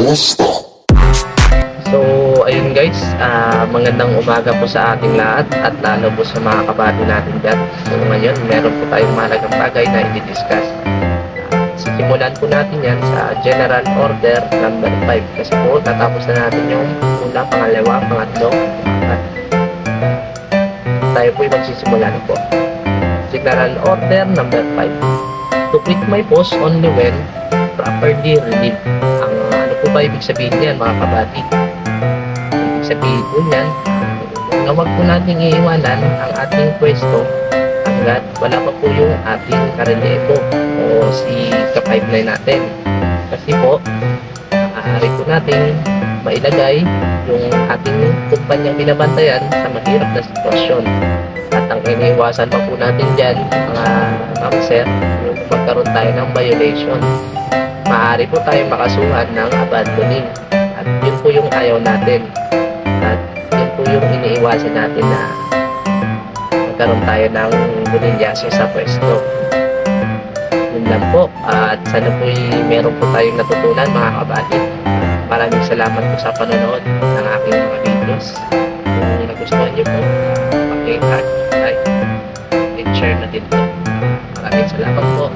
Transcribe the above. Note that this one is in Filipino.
So, ayun guys, magandang umaga po sa ating lahat at lalo po sa mga kabady natin dyan. So, ngayon, meron po tayong mahalagang bagay na i-discuss. Simulan po natin yan sa General Order number 5 kasi po natapos na natin yung una, pangalawa, pangatlo at tayo po yung magsisimula na po. General Order number 5. To quit my post only when properly relieved. Ang ano po ba ibig sabihin niyan mga kabady? Ibig sabihin po niyan na huwag po nating iiwanan ang ating pwesto hanggat wala pa po yung ating karelyebo o si ka-5-9 natin. Kasi po, maaari po natin mailagay yung ating kumpanyang binabantayan sa mahirap na sitwasyon. At ang iniiwasan pa po natin dyan, mga ma'am sir, yung magkaroon tayo ng violation. Maaari po tayong makasuhan ng abandoning. At yun po yung ayaw natin. At yun po yung iniiwasan natin na magkaroon tayo ng bulilyasyo sa pwesto. Yun lang po. At sana po meron po tayong natutunan mga kabady. Maraming salamat po sa panonood ng aking mga videos. Kung nagustuhan niyo po, paki-like and share na din po. Maraming salamat po.